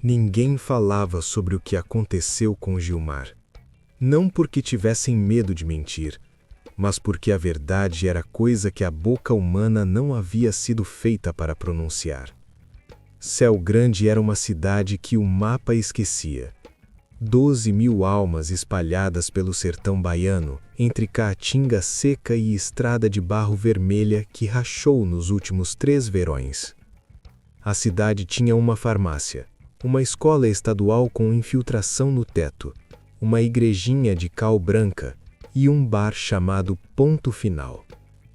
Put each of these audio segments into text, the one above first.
Ninguém falava sobre o que aconteceu com Gilmar. Não porque tivessem medo de mentir, mas porque a verdade era coisa que a boca humana não havia sido feita para pronunciar. Céu Grande era uma cidade que o mapa esquecia. 12.000 almas espalhadas pelo sertão baiano, entre caatinga seca e estrada de barro vermelha que rachou nos últimos 3 verões. A cidade tinha uma farmácia, uma escola estadual com infiltração no teto, uma igrejinha de cal branca e um bar chamado Ponto Final,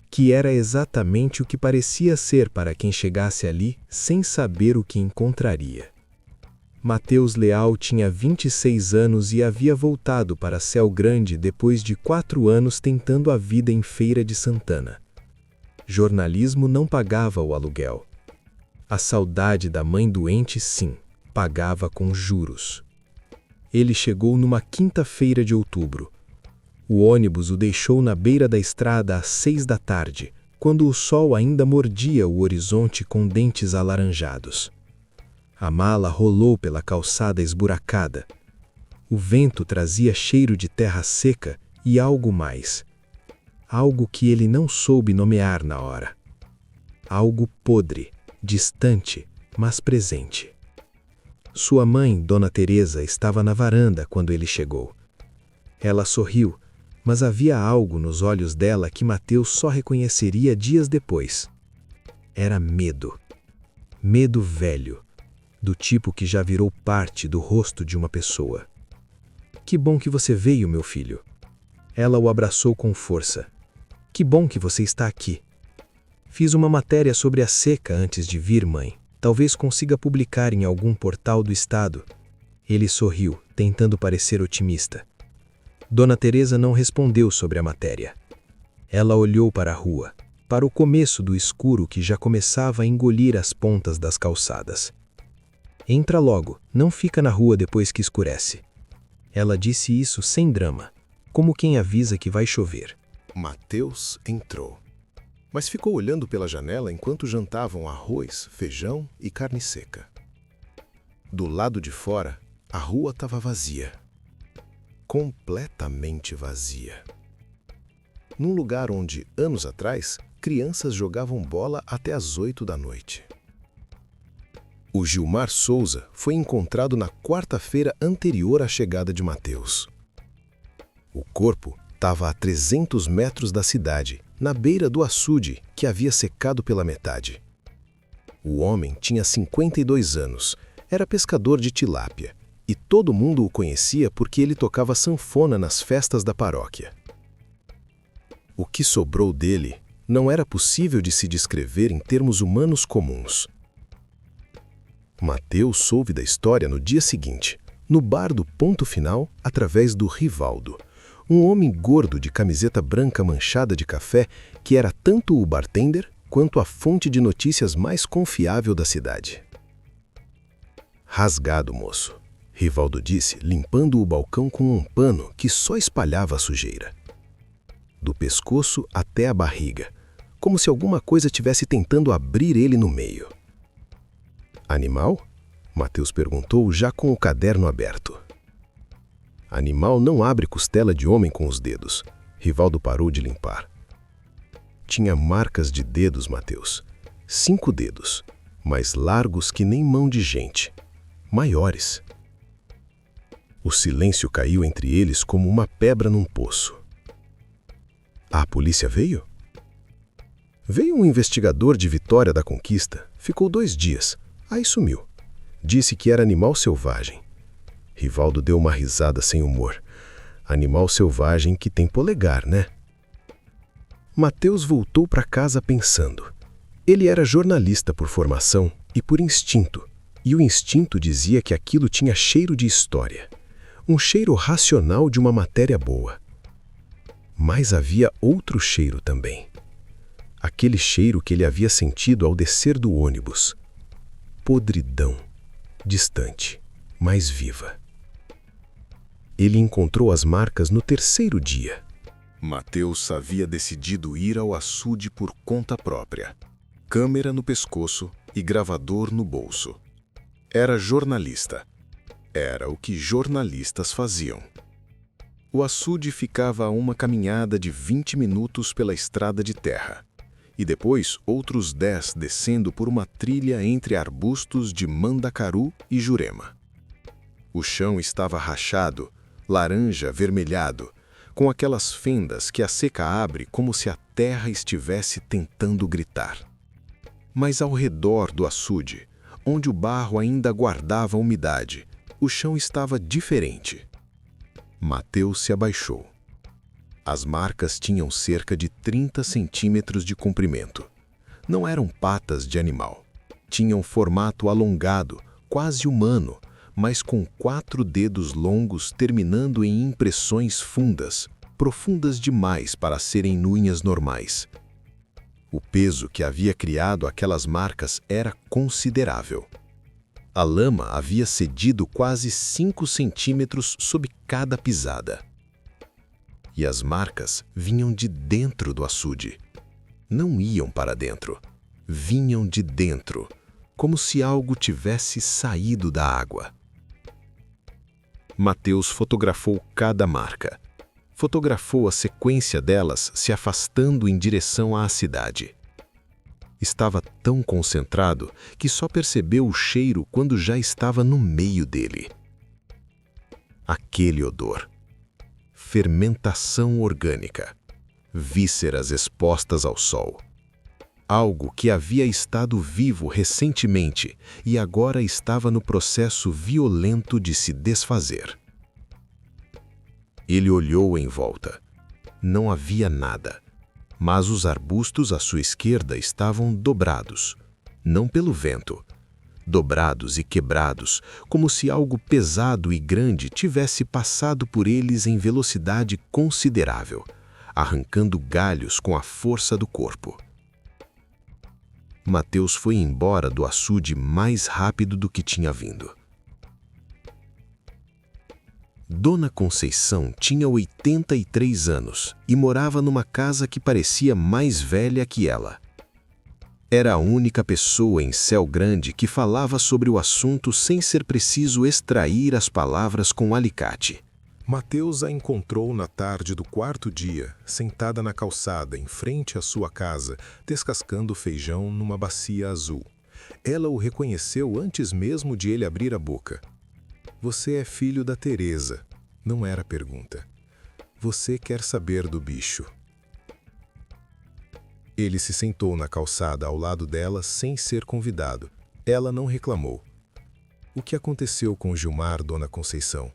que era exatamente o que parecia ser para quem chegasse ali sem saber o que encontraria. Mateus Leal tinha 26 anos e havia voltado para Céu Grande depois de 4 anos tentando a vida em Feira de Santana. Jornalismo não pagava o aluguel. A saudade da mãe doente, sim, pagava com juros. Ele chegou numa quinta-feira de outubro. O ônibus o deixou na beira da estrada às 6 da tarde, quando o sol ainda mordia o horizonte com dentes alaranjados. A mala rolou pela calçada esburacada. O vento trazia cheiro de terra seca e algo mais. Algo que ele não soube nomear na hora. Algo podre, distante, mas presente. Sua mãe, Dona Teresa, estava na varanda quando ele chegou. Ela sorriu, mas havia algo nos olhos dela que Mateus só reconheceria dias depois. Era medo. Medo velho, do tipo que já virou parte do rosto de uma pessoa. Que bom que você veio, meu filho. Ela o abraçou com força. Que bom que você está aqui. Fiz uma matéria sobre a seca antes de vir, mãe. Talvez consiga publicar em algum portal do estado. Ele sorriu, tentando parecer otimista. Dona Teresa não respondeu sobre a matéria. Ela olhou para a rua, para o começo do escuro que já começava a engolir as pontas das calçadas. Entra logo, não fica na rua depois que escurece. Ela disse isso sem drama, como quem avisa que vai chover. Mateus entrou, mas ficou olhando pela janela enquanto jantavam arroz, feijão e carne seca. Do lado de fora, a rua estava vazia. Completamente vazia. Num lugar onde, anos atrás, crianças jogavam bola até às 8 da noite. O Gilmar Souza foi encontrado na quarta-feira anterior à chegada de Mateus. O corpo estava a 300 metros da cidade, na beira do açude, que havia secado pela metade. O homem tinha 52 anos, era pescador de tilápia, e todo mundo o conhecia porque ele tocava sanfona nas festas da paróquia. O que sobrou dele não era possível de se descrever em termos humanos comuns. Mateus soube da história no dia seguinte, no bar do Ponto Final, através do Rivaldo, um homem gordo de camiseta branca manchada de café que era tanto o bartender quanto a fonte de notícias mais confiável da cidade. Rasgado, moço, Rivaldo disse, limpando o balcão com um pano que só espalhava a sujeira. Do pescoço até a barriga, como se alguma coisa tivesse tentando abrir ele no meio. Animal? Mateus perguntou, já com o caderno aberto. Animal não abre costela de homem com os dedos. Rivaldo parou de limpar. Tinha marcas de dedos, Mateus. 5 dedos, mais largos que nem mão de gente. Maiores. O silêncio caiu entre eles como uma pedra num poço. A polícia veio? Veio um investigador de Vitória da Conquista, ficou 2 dias, aí sumiu. Disse que era animal selvagem. Rivaldo deu uma risada sem humor. Animal selvagem que tem polegar, né? Mateus voltou para casa pensando. Ele era jornalista por formação e por instinto, e o instinto dizia que aquilo tinha cheiro de história. Um cheiro racional de uma matéria boa. Mas havia outro cheiro também. Aquele cheiro que ele havia sentido ao descer do ônibus. Podridão. Distante, mas viva. Ele encontrou as marcas no 3º dia. Mateus havia decidido ir ao açude por conta própria. Câmera no pescoço e gravador no bolso. Era jornalista. Era o que jornalistas faziam. O açude ficava a uma caminhada de 20 minutos pela estrada de terra, e depois outros 10 descendo por uma trilha entre arbustos de mandacaru e jurema. O chão estava rachado, laranja avermelhado, com aquelas fendas que a seca abre como se a terra estivesse tentando gritar. Mas ao redor do açude, onde o barro ainda guardava a umidade, o chão estava diferente. Mateus se abaixou. As marcas tinham cerca de 30 centímetros de comprimento. Não eram patas de animal. Tinham formato alongado, quase humano, mas com 4 dedos longos terminando em impressões fundas, profundas demais para serem unhas normais. O peso que havia criado aquelas marcas era considerável. A lama havia cedido quase 5 centímetros sob cada pisada. E as marcas vinham de dentro do açude. Não iam para dentro. Vinham de dentro, como se algo tivesse saído da água. Mateus fotografou cada marca. Fotografou a sequência delas se afastando em direção à cidade. Estava tão concentrado que só percebeu o cheiro quando já estava no meio dele. Aquele odor. Fermentação orgânica. Vísceras expostas ao sol. Algo que havia estado vivo recentemente e agora estava no processo violento de se desfazer. Ele olhou em volta. Não havia nada. Mas os arbustos à sua esquerda estavam dobrados, não pelo vento, dobrados e quebrados, como se algo pesado e grande tivesse passado por eles em velocidade considerável, arrancando galhos com a força do corpo. Mateus foi embora do açude mais rápido do que tinha vindo. Dona Conceição tinha 83 anos e morava numa casa que parecia mais velha que ela. Era a única pessoa em Céu Grande que falava sobre o assunto sem ser preciso extrair as palavras com alicate. Mateus a encontrou na tarde do 4º dia, sentada na calçada em frente à sua casa, descascando feijão numa bacia azul. Ela o reconheceu antes mesmo de ele abrir a boca. Você é filho da Teresa, não era pergunta. Você quer saber do bicho. Ele se sentou na calçada ao lado dela sem ser convidado. Ela não reclamou. O que aconteceu com Gilmar, Dona Conceição?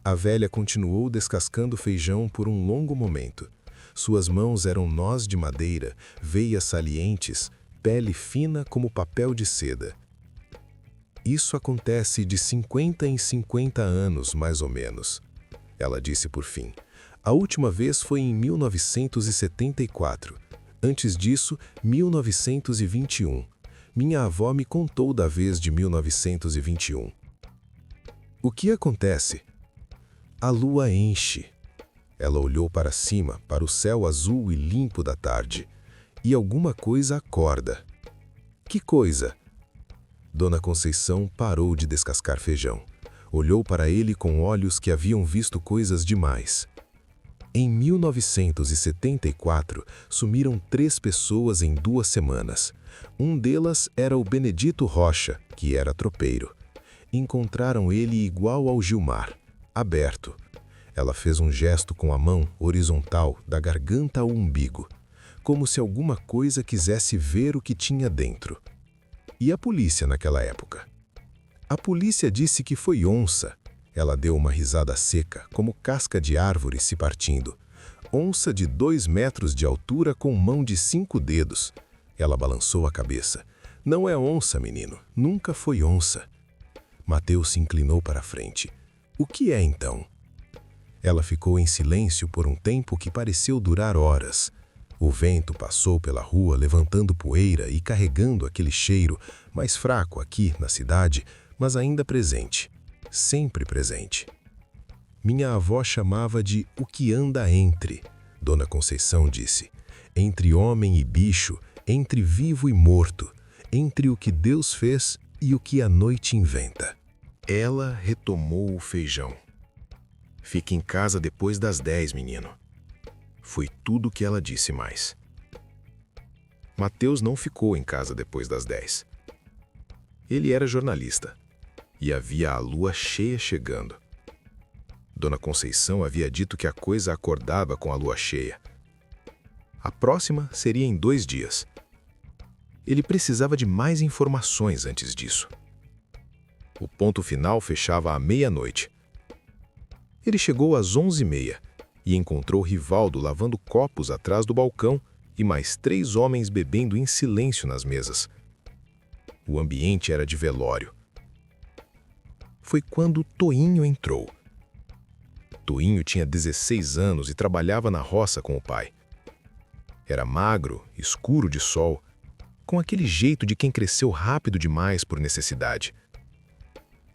A velha continuou descascando feijão por um longo momento. Suas mãos eram nós de madeira, veias salientes, pele fina como papel de seda. Isso acontece de 50 em 50 anos, mais ou menos. Ela disse por fim. A última vez foi em 1974. Antes disso, 1921. Minha avó me contou da vez de 1921. O que acontece? A lua enche. Ela olhou para cima, para o céu azul e limpo da tarde. E alguma coisa acorda. Que coisa? Dona Conceição parou de descascar feijão. Olhou para ele com olhos que haviam visto coisas demais. Em 1974, sumiram 3 pessoas em 2 semanas. Um delas era o Benedito Rocha, que era tropeiro. Encontraram ele igual ao Gilmar, aberto. Ela fez um gesto com a mão horizontal, da garganta ao umbigo, como se alguma coisa quisesse ver o que tinha dentro. E a polícia naquela época? A polícia disse que foi onça. Ela deu uma risada seca, como casca de árvore se partindo. Onça de 2 metros de altura com mão de 5 dedos. Ela balançou a cabeça. Não é onça, menino. Nunca foi onça. Mateus se inclinou para a frente. O que é então? Ela ficou em silêncio por um tempo que pareceu durar horas. O vento passou pela rua levantando poeira e carregando aquele cheiro, mais fraco aqui na cidade, mas ainda presente. Sempre presente. Minha avó chamava de o que anda entre, Dona Conceição disse. Entre homem e bicho, entre vivo e morto, entre o que Deus fez E o que a noite inventa? Ela retomou o feijão. Fique em casa depois das 10, menino. Foi tudo que ela disse mais. Mateus não ficou em casa depois das 10. Ele era jornalista e havia a lua cheia chegando. Dona Conceição havia dito que a coisa acordava com a lua cheia. A próxima seria em 2 dias. Ele precisava de mais informações antes disso. O ponto final fechava à meia-noite. Ele chegou às 11h30 e encontrou Rivaldo lavando copos atrás do balcão e mais 3 homens bebendo em silêncio nas mesas. O ambiente era de velório. Foi quando Toinho entrou. Toinho tinha 16 anos e trabalhava na roça com o pai. Era magro, escuro de sol, com aquele jeito de quem cresceu rápido demais por necessidade.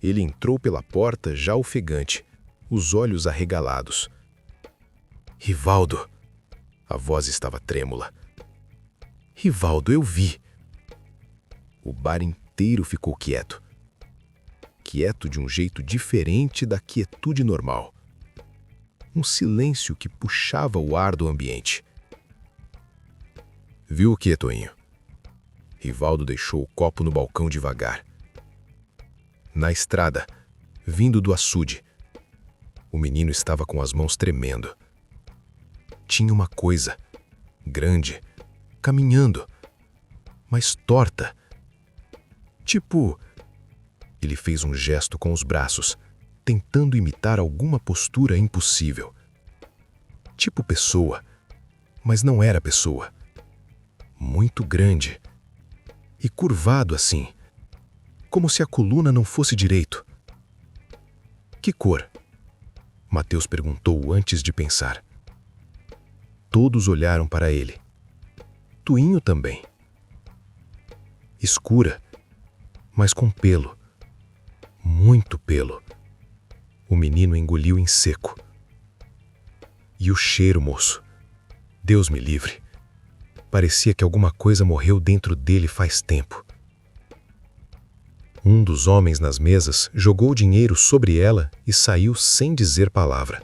Ele entrou pela porta já ofegante, os olhos arregalados. "Rivaldo!" A voz estava trêmula. "Rivaldo, eu vi!" O bar inteiro ficou quieto. Quieto de um jeito diferente da quietude normal. Um silêncio que puxava o ar do ambiente. "Viu o que, Toinho?" Rivaldo deixou o copo no balcão devagar. Na estrada, vindo do açude, o menino estava com as mãos tremendo. Tinha uma coisa, grande, caminhando, mas torta. Tipo... Ele fez um gesto com os braços, tentando imitar alguma postura impossível. Tipo pessoa, mas não era pessoa. Muito grande. E curvado assim, como se a coluna não fosse direito. "Que cor?" Mateus perguntou antes de pensar. Todos olharam para ele. Toinho também. Escura, mas com pelo. Muito pelo. O menino engoliu em seco. "E o cheiro, moço? Deus me livre. Parecia que alguma coisa morreu dentro dele faz tempo." Um dos homens nas mesas jogou o dinheiro sobre ela e saiu sem dizer palavra.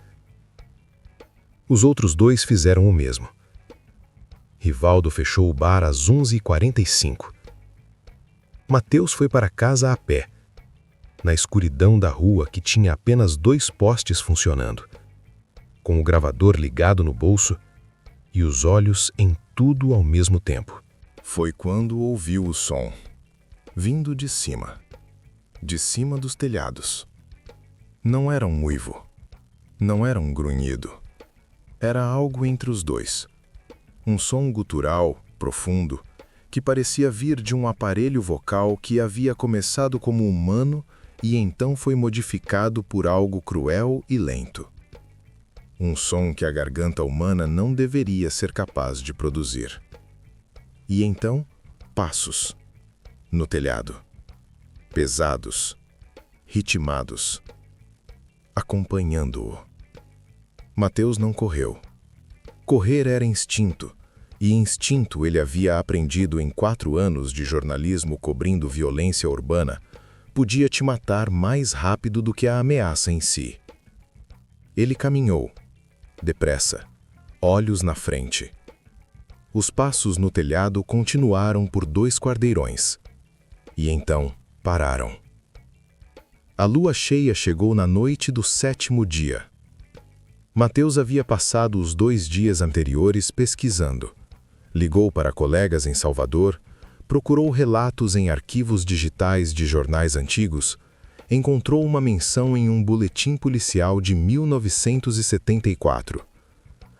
Os outros 2 fizeram o mesmo. Rivaldo fechou o bar às 11h45. Mateus foi para casa a pé, na escuridão da rua que tinha apenas 2 postes funcionando, com o gravador ligado no bolso e os olhos em tudo ao mesmo tempo. Foi quando ouviu o som, vindo de cima dos telhados. Não era um uivo, não era um grunhido, era algo entre os 2. Um som gutural, profundo, que parecia vir de um aparelho vocal que havia começado como humano e então foi modificado por algo cruel e lento. Um som que a garganta humana não deveria ser capaz de produzir. E então, passos. No telhado. Pesados. Ritmados. Acompanhando-o. Mateus não correu. Correr era instinto, e instinto ele havia aprendido em 4 anos de jornalismo cobrindo violência urbana, podia te matar mais rápido do que a ameaça em si. Ele caminhou, depressa, olhos na frente. Os passos no telhado continuaram por 2 quarteirões. E então pararam. A lua cheia chegou na noite do 7º dia. Mateus havia passado os 2 dias anteriores pesquisando. Ligou para colegas em Salvador, procurou relatos em arquivos digitais de jornais antigos, encontrou uma menção em um boletim policial de 1974.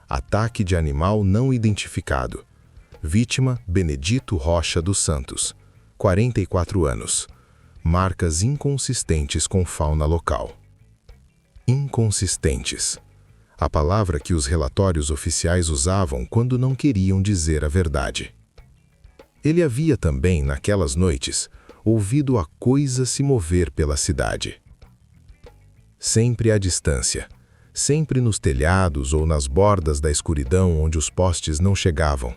Ataque de animal não identificado. Vítima Benedito Rocha dos Santos, 44 anos. Marcas inconsistentes com fauna local. Inconsistentes. A palavra que os relatórios oficiais usavam quando não queriam dizer a verdade. Ele havia também, naquelas noites, ouvido a coisa se mover pela cidade. Sempre à distância, sempre nos telhados ou nas bordas da escuridão onde os postes não chegavam.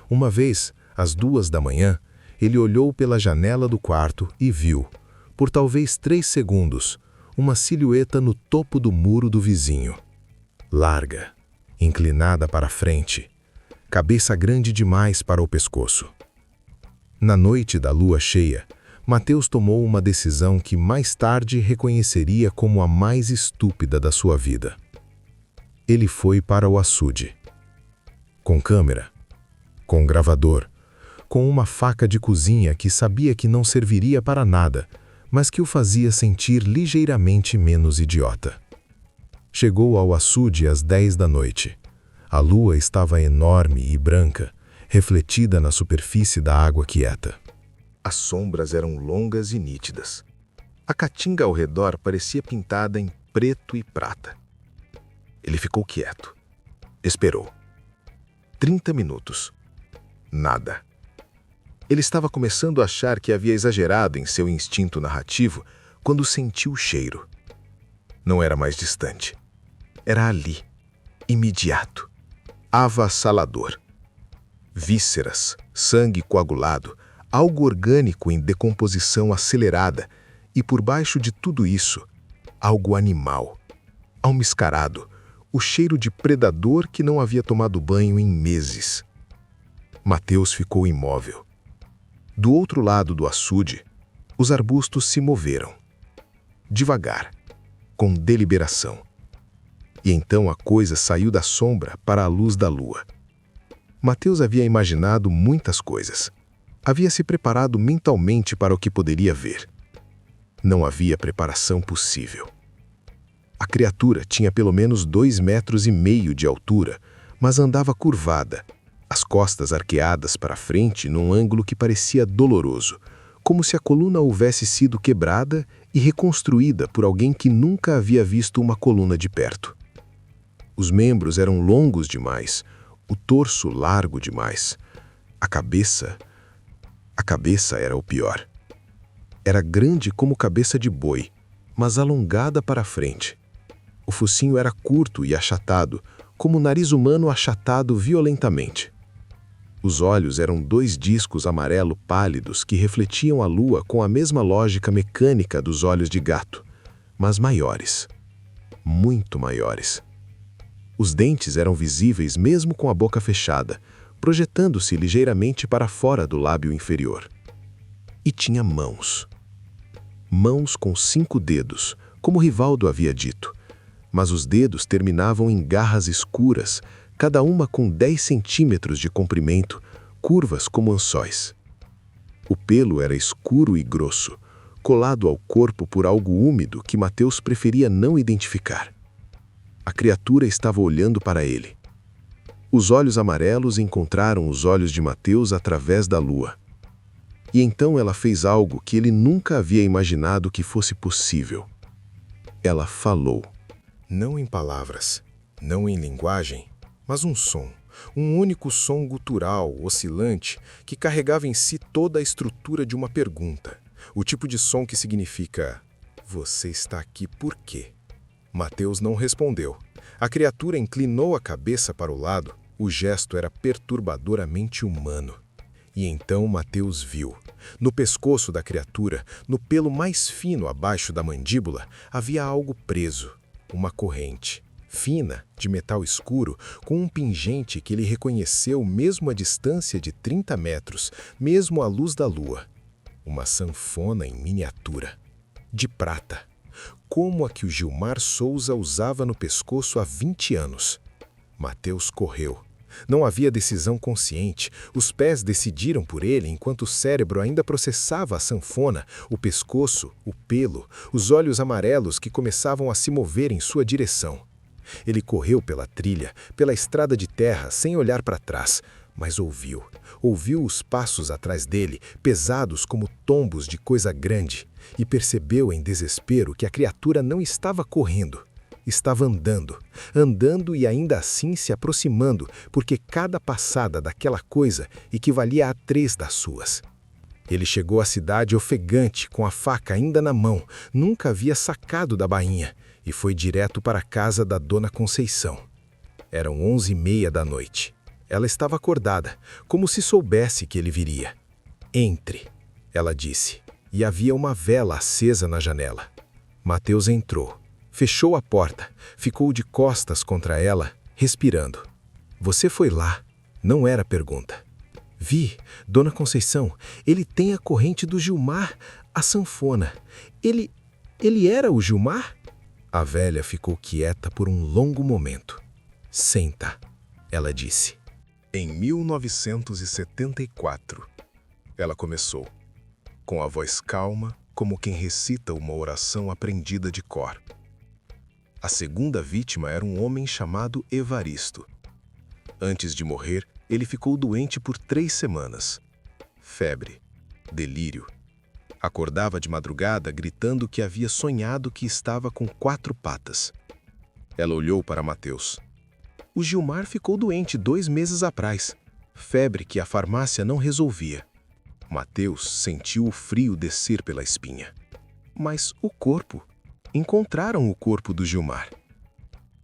Uma vez, às 2 da manhã, Ele olhou pela janela do quarto e viu, por talvez 3 segundos, uma silhueta no topo do muro do vizinho. Larga, inclinada para frente, cabeça grande demais para o pescoço. Na noite da lua cheia, Mateus tomou uma decisão que mais tarde reconheceria como a mais estúpida da sua vida. Ele foi para o açude. Com câmera, com gravador, com uma faca de cozinha que sabia que não serviria para nada, mas que o fazia sentir ligeiramente menos idiota. Chegou ao açude às 10 da noite. A lua estava enorme e branca, refletida na superfície da água quieta. As sombras eram longas e nítidas. A caatinga ao redor parecia pintada em preto e prata. Ele ficou quieto. Esperou. 30 minutos. Nada. Ele estava começando a achar que havia exagerado em seu instinto narrativo quando sentiu o cheiro. Não era mais distante. Era ali, imediato, avassalador. Vísceras, sangue coagulado, algo orgânico em decomposição acelerada e, por baixo de tudo isso, algo animal, almiscarado, o cheiro de predador que não havia tomado banho em meses. Mateus ficou imóvel. Do outro lado do açude, os arbustos se moveram. Devagar, com deliberação. E então a coisa saiu da sombra para a luz da lua. Mateus havia imaginado muitas coisas. Havia se preparado mentalmente para o que poderia ver. Não havia preparação possível. A criatura tinha pelo menos 2,5 metros de altura, mas andava curvada, as costas arqueadas para frente num ângulo que parecia doloroso, como se a coluna houvesse sido quebrada e reconstruída por alguém que nunca havia visto uma coluna de perto. Os membros eram longos demais, o torso largo demais. A cabeça era o pior. Era grande como cabeça de boi, mas alongada para frente. O focinho era curto e achatado, como o nariz humano achatado violentamente. Os olhos eram 2 discos amarelo pálidos que refletiam a lua com a mesma lógica mecânica dos olhos de gato, mas maiores. Muito maiores. Os dentes eram visíveis mesmo com a boca fechada, projetando-se ligeiramente para fora do lábio inferior. E tinha mãos. Mãos com 5 dedos, como Rivaldo havia dito, mas os dedos terminavam em garras escuras, cada uma com 10 centímetros de comprimento, curvas como ançóis. O pelo era escuro e grosso, colado ao corpo por algo úmido que Mateus preferia não identificar. A criatura estava olhando para ele. Os olhos amarelos encontraram os olhos de Mateus através da lua. E então ela fez algo que ele nunca havia imaginado que fosse possível. Ela falou. Não em palavras, não em linguagem, mas um som. Um único som gutural, oscilante, que carregava em si toda a estrutura de uma pergunta. O tipo de som que significa: você está aqui por quê? Mateus não respondeu. A criatura inclinou a cabeça para o lado. O gesto era perturbadoramente humano. E então Mateus viu. No pescoço da criatura, no pelo mais fino abaixo da mandíbula, havia algo preso. Uma corrente. Fina, de metal escuro, com um pingente que ele reconheceu mesmo à distância de 30 metros, mesmo à luz da lua. Uma sanfona em miniatura. De prata. Como a que o Gilmar Souza usava no pescoço há 20 anos. Mateus correu. Não havia decisão consciente. Os pés decidiram por ele enquanto o cérebro ainda processava a sanfona, o pescoço, o pelo, os olhos amarelos que começavam a se mover em sua direção. Ele correu pela trilha, pela estrada de terra, sem olhar para trás, mas ouviu. Ouviu os passos atrás dele, pesados como tombos de coisa grande, e percebeu em desespero que a criatura não estava correndo. Estava andando, andando e ainda assim se aproximando, porque cada passada daquela coisa equivalia a 3 das suas. Ele chegou à cidade ofegante, com a faca ainda na mão, nunca havia sacado da bainha, e foi direto para a casa da Dona Conceição. Eram 11h30 da noite. Ela estava acordada, como se soubesse que ele viria. Entre, ela disse, e havia uma vela acesa na janela. Mateus entrou, fechou a porta, ficou de costas contra ela, respirando. Você foi lá, não era pergunta. Vi, Dona Conceição, ele tem a corrente do Gilmar, a sanfona. Ele era o Gilmar? A velha ficou quieta por um longo momento. Senta, ela disse. Em 1974, ela começou, com a voz calma, como quem recita uma oração aprendida de cor. A segunda vítima era um homem chamado Evaristo. Antes de morrer, ele ficou doente por 3 semanas. Febre, delírio. Acordava de madrugada gritando que havia sonhado que estava com 4 patas. Ela olhou para Mateus. O Gilmar ficou doente 2 meses atrás. Febre que a farmácia não resolvia. Mateus sentiu o frio descer pela espinha. Mas o corpo? Encontraram o corpo do Gilmar.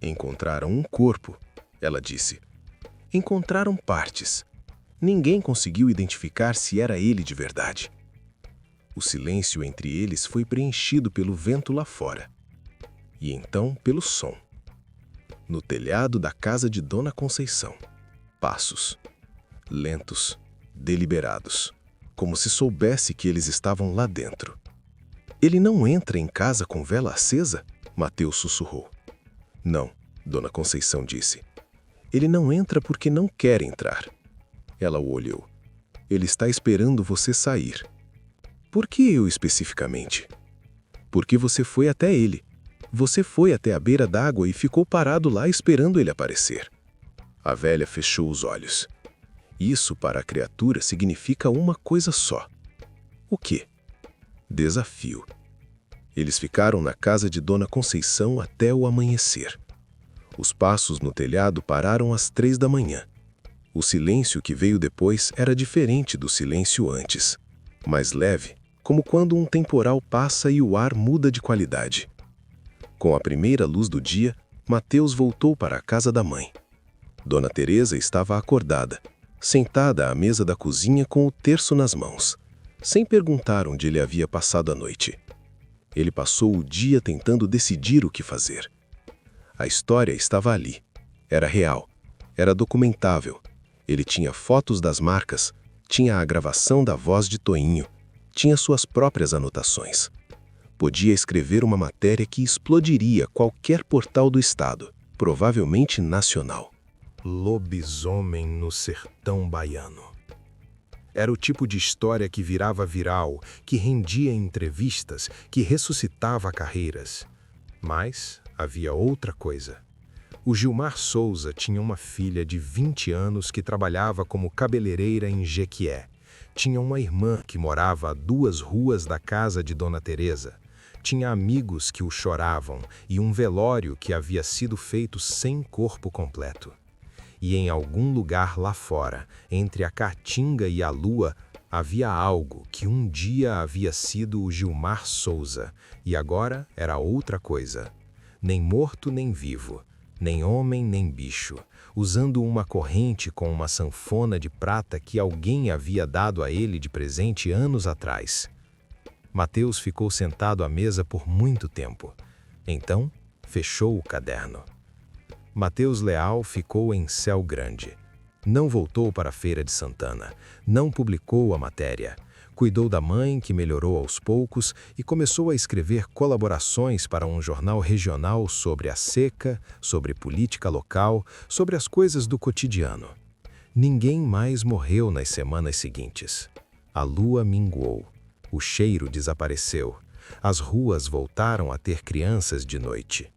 Encontraram um corpo, ela disse. Encontraram partes. Ninguém conseguiu identificar se era ele de verdade. O silêncio entre eles foi preenchido pelo vento lá fora. E então pelo som. No telhado da casa de Dona Conceição. Passos. Lentos, deliberados. Como se soubesse que eles estavam lá dentro. Ele não entra em casa com vela acesa? Mateus sussurrou. Não, Dona Conceição disse. Ele não entra porque não quer entrar. Ela o olhou. Ele está esperando você sair. Por que eu especificamente? Porque você foi até ele. Você foi até a beira d'água e ficou parado lá esperando ele aparecer. A velha fechou os olhos. Isso para a criatura significa uma coisa só. O quê? Desafio. Eles ficaram na casa de Dona Conceição até o amanhecer. Os passos no telhado pararam às 3 da manhã. O silêncio que veio depois era diferente do silêncio antes. Mais leve, como quando um temporal passa e o ar muda de qualidade. Com a primeira luz do dia, Mateus voltou para a casa da mãe. Dona Teresa estava acordada, sentada à mesa da cozinha com o terço nas mãos, sem perguntar onde ele havia passado a noite. Ele passou o dia tentando decidir o que fazer. A história estava ali. Era real. Era documentável. Ele tinha fotos das marcas, tinha a gravação da voz de Toinho, tinha suas próprias anotações. Podia escrever uma matéria que explodiria qualquer portal do estado, provavelmente nacional. Lobisomem no sertão baiano. Era o tipo de história que virava viral, que rendia entrevistas, que ressuscitava carreiras. Mas havia outra coisa. O Gilmar Souza tinha uma filha de 20 anos que trabalhava como cabeleireira em Jequié. Tinha uma irmã que morava a 2 ruas da casa de Dona Teresa. Tinha amigos que o choravam e um velório que havia sido feito sem corpo completo. E em algum lugar lá fora, entre a caatinga e a lua, havia algo que um dia havia sido o Gilmar Souza e agora era outra coisa. Nem morto nem vivo, nem homem nem bicho, usando uma corrente com uma sanfona de prata que alguém havia dado a ele de presente anos atrás. Mateus ficou sentado à mesa por muito tempo. Então, fechou o caderno. Mateus Leal ficou em Céu Grande. Não voltou para a Feira de Santana. Não publicou a matéria. Cuidou da mãe, que melhorou aos poucos, e começou a escrever colaborações para um jornal regional sobre a seca, sobre política local, sobre as coisas do cotidiano. Ninguém mais morreu nas semanas seguintes. A lua minguou. O cheiro desapareceu. As ruas voltaram a ter crianças de noite.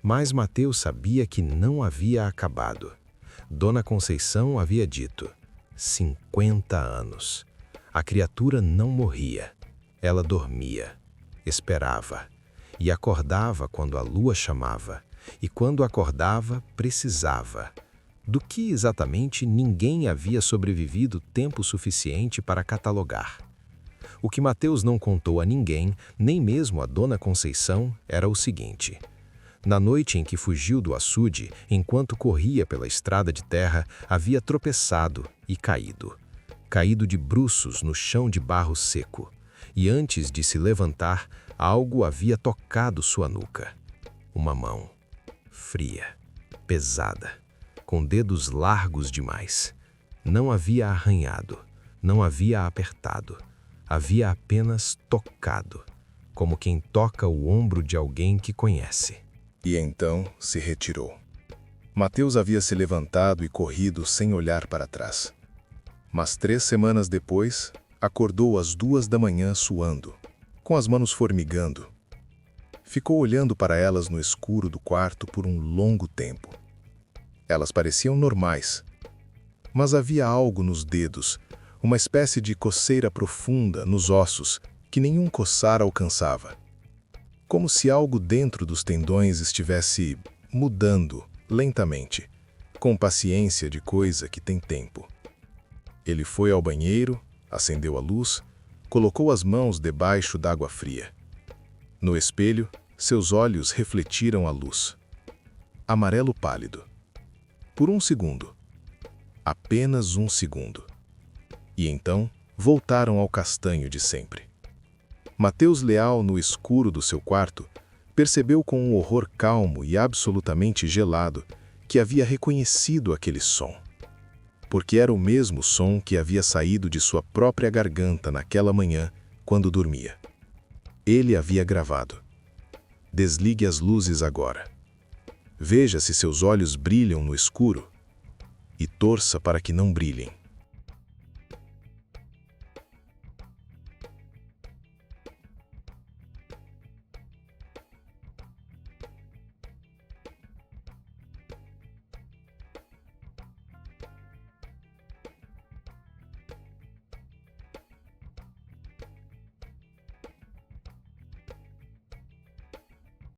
Mas Mateus sabia que não havia acabado. Dona Conceição havia dito: 50 anos. A criatura não morria. Ela dormia, esperava, e acordava quando a lua chamava, e quando acordava, precisava. Do que exatamente ninguém havia sobrevivido tempo suficiente para catalogar. O que Mateus não contou a ninguém, nem mesmo a Dona Conceição, era o seguinte: na noite em que fugiu do açude, enquanto corria pela estrada de terra, havia tropeçado e caído. caído de bruços no chão de barro seco, e antes de se levantar, algo havia tocado sua nuca. Uma mão, fria, pesada, com dedos largos demais. Não havia arranhado, não havia apertado, havia apenas tocado, como quem toca o ombro de alguém que conhece. E então se retirou. Mateus havia se levantado e corrido sem olhar para trás. Mas 3 semanas depois, acordou às 2 da manhã suando, com as mãos formigando. Ficou olhando para elas no escuro do quarto por um longo tempo. Elas pareciam normais, mas havia algo nos dedos, uma espécie de coceira profunda nos ossos que nenhum coçar alcançava. Como se algo dentro dos tendões estivesse mudando lentamente, com paciência de coisa que tem tempo. Ele foi ao banheiro, acendeu a luz, colocou as mãos debaixo d'água fria. No espelho, seus olhos refletiram a luz. Amarelo pálido. Por um segundo. Apenas um segundo. E então, voltaram ao castanho de sempre. Mateus Leal, no escuro do seu quarto, percebeu com um horror calmo e absolutamente gelado que havia reconhecido aquele som. Porque era o mesmo som que havia saído de sua própria garganta naquela manhã, quando dormia. Ele havia gravado. Desligue as luzes agora. Veja se seus olhos brilham no escuro e torça para que não brilhem.